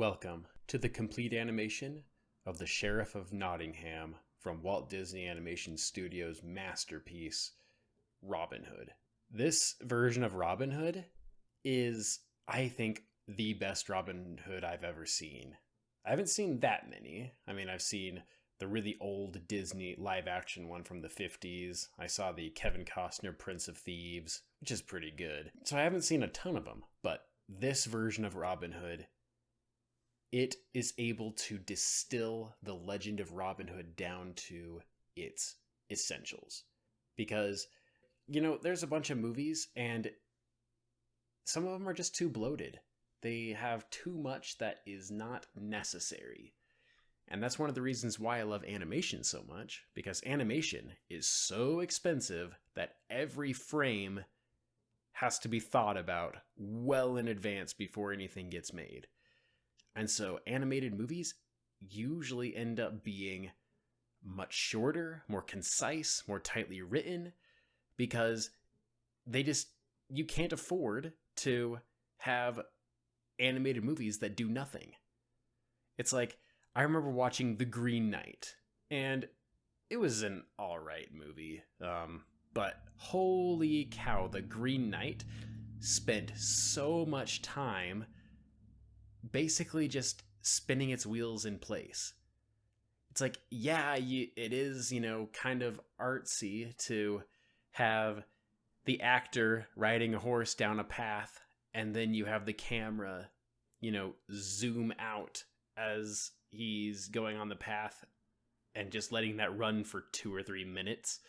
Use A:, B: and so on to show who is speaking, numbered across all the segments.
A: Welcome to the complete animation of the Sheriff of Nottingham from Walt Disney Animation Studios' masterpiece, Robin Hood. This version of Robin Hood is, I think, the best Robin Hood I've ever seen. I haven't seen that many. I mean, I've seen the really old Disney live action one from the 50s. I saw the Kevin Costner Prince of Thieves, which is pretty good. So I haven't seen a ton of them, but this version of Robin Hood, it is able to distill the legend of Robin Hood down to its essentials. Because, there's a bunch of movies and some of them are just too bloated. They have too much that is not necessary. And that's one of the reasons why I love animation so much, because animation is so expensive that every frame has to be thought about well in advance before anything gets made. And so animated movies usually end up being much shorter, more concise, more tightly written, because you can't afford to have animated movies that do nothing. It's like, I remember watching The Green Knight, and it was an alright movie, but holy cow, The Green Knight spent so much time basically just spinning its wheels in place. It's like, yeah, it is, kind of artsy to have the actor riding a horse down a path, and then you have the camera, zoom out as he's going on the path and just letting that run for 2 or 3 minutes.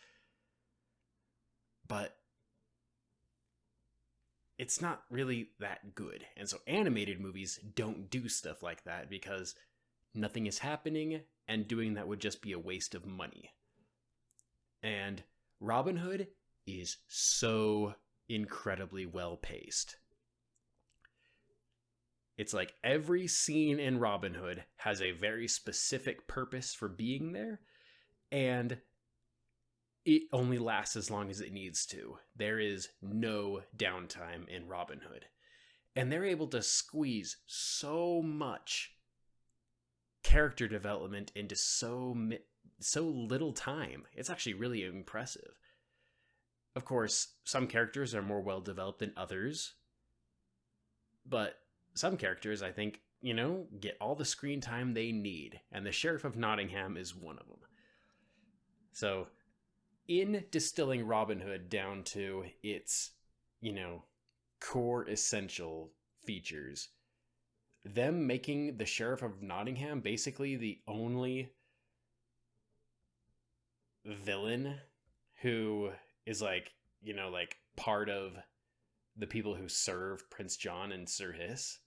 A: But it's not really that good. And so animated movies don't do stuff like that because nothing is happening, and doing that would just be a waste of money. And Robin Hood is so incredibly well paced. It's like every scene in Robin Hood has a very specific purpose for being there, and it only lasts as long as it needs to. There is no downtime in Robin Hood. And they're able to squeeze so much character development into so little time. It's actually really impressive. Of course, some characters are more well developed than others, but some characters, I think, get all the screen time they need, and the Sheriff of Nottingham is one of them. So, in distilling Robin Hood down to its, core essential features, them making the Sheriff of Nottingham basically the only villain who is part of the people who serve Prince John and Sir Hiss,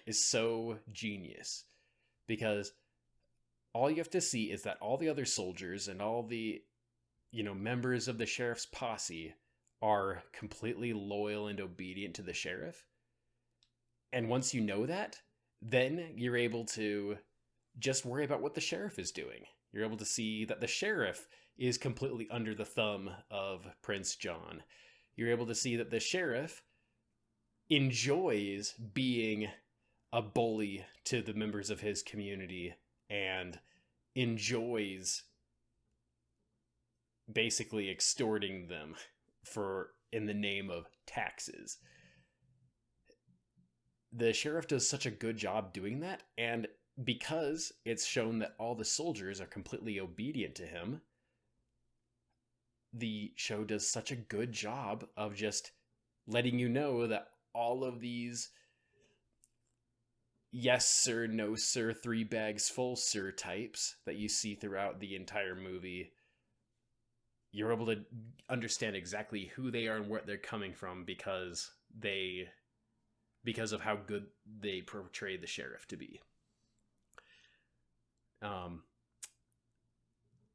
A: is so genius. Because all you have to see is that all the other soldiers and all the members of the sheriff's posse are completely loyal and obedient to the sheriff. And once you know that, then you're able to just worry about what the sheriff is doing. You're able to see that the sheriff is completely under the thumb of Prince John. You're able to see that the sheriff enjoys being a bully to the members of his community and enjoys basically extorting them in the name of taxes. The sheriff does such a good job doing that, and because it's shown that all the soldiers are completely obedient to him, the show does such a good job of just letting you know that all of these yes sir, no sir, 3 bags full sir types that you see throughout the entire movie, you're able to understand exactly who they are and where they're coming from because of how good they portray the sheriff to be.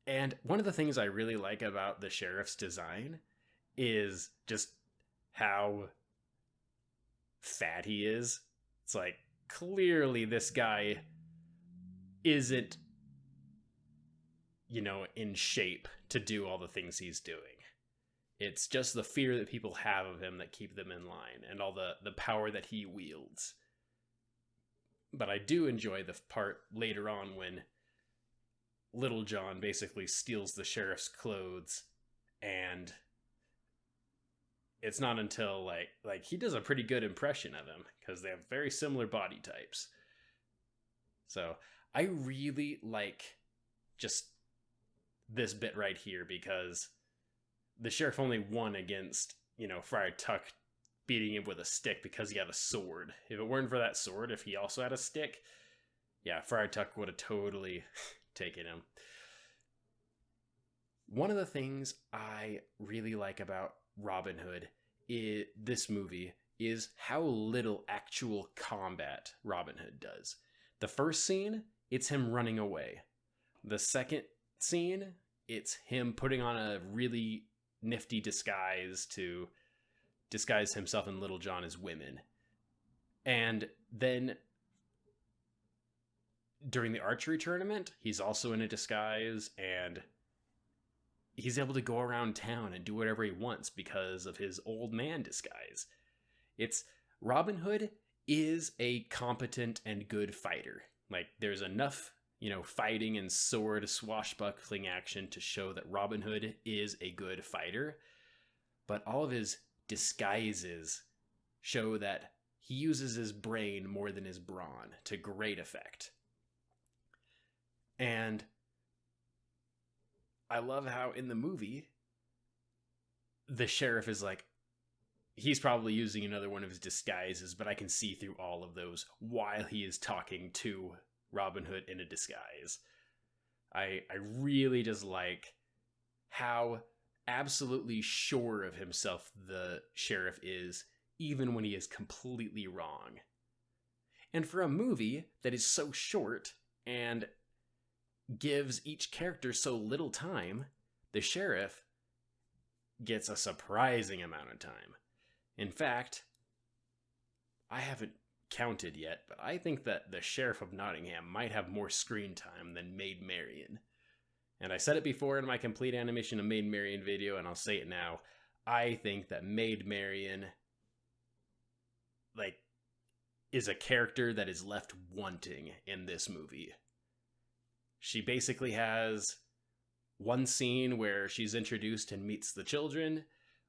A: And one of the things I really like about the sheriff's design is just how fat he is. It's like, clearly this guy isn't, in shape to do all the things he's doing. It's just the fear that people have of him that keep them in line, and all the power that he wields. But I do enjoy the part later on when Little John basically steals the sheriff's clothes, and it's not until like he does a pretty good impression of him because they have very similar body types. So I really like just this bit right here because the sheriff only won against, Friar Tuck beating him with a stick because he had a sword. If it weren't for that sword, if he also had a stick, yeah, Friar Tuck would have totally taken him. One of the things I really like about Robin Hood in this movie is how little actual combat Robin Hood does. The first scene, it's him running away. The second scene, it's him putting on a really nifty disguise to disguise himself and Little John as women. And then during the archery tournament, he's also in a disguise, and he's able to go around town and do whatever he wants because of his old man disguise. It's Robin Hood is a competent and good fighter. Like, there's enough, fighting and sword swashbuckling action to show that Robin Hood is a good fighter. But all of his disguises show that he uses his brain more than his brawn to great effect. And I love how in the movie, the sheriff is like, he's probably using another one of his disguises, but I can see through all of those while he is talking to Robin Hood in a disguise. I really just like how absolutely sure of himself the sheriff is, even when he is completely wrong. And for a movie that is so short and gives each character so little time, the sheriff gets a surprising amount of time. In fact, I haven't counted yet, but I think that the Sheriff of Nottingham might have more screen time than Maid Marian. And I said it before in my complete animation of Maid Marian video, and I'll say it now. I think that Maid Marian, is a character that is left wanting in this movie. She basically has one scene where she's introduced and meets the children,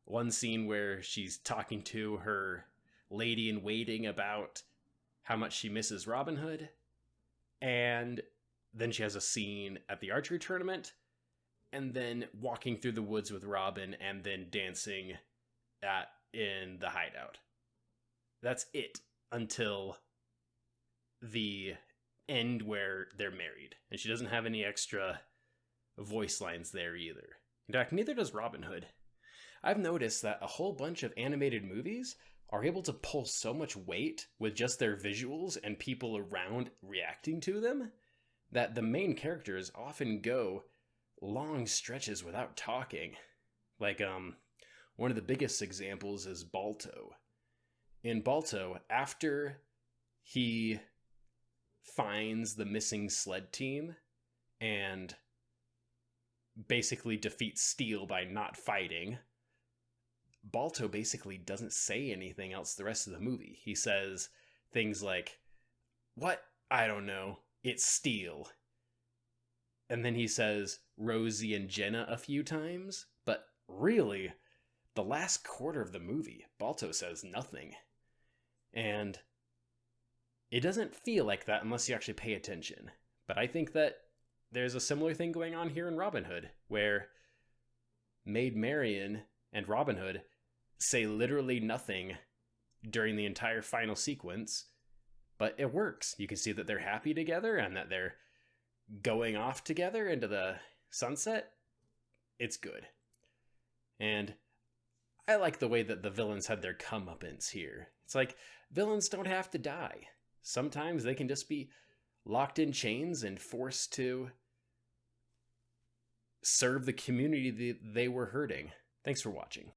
A: one scene where she's talking to her lady-in-waiting about how much she misses Robin Hood, and then she has a scene at the archery tournament, and then walking through the woods with Robin, and then dancing in the hideout. That's it until the end where they're married, and she doesn't have any extra voice lines there either. In fact, neither does Robin Hood. I've noticed that a whole bunch of animated movies are able to pull so much weight with just their visuals and people around reacting to them that the main characters often go long stretches without talking. One of the biggest examples is Balto. In Balto, after he finds the missing sled team and basically defeats Steel by not fighting, Balto basically doesn't say anything else the rest of the movie. He says things like, "What? I don't know. It's Steel." And then he says Rosie and Jenna a few times, but really, the last quarter of the movie, Balto says nothing. And it doesn't feel like that unless you actually pay attention. But I think that there's a similar thing going on here in Robin Hood, where Maid Marian and Robin Hood say literally nothing during the entire final sequence, but it works. You can see that they're happy together and that they're going off together into the sunset. It's good. And I like the way that the villains had their comeuppance here. It's like, villains don't have to die. Sometimes they can just be locked in chains and forced to serve the community that they were hurting. Thanks for watching.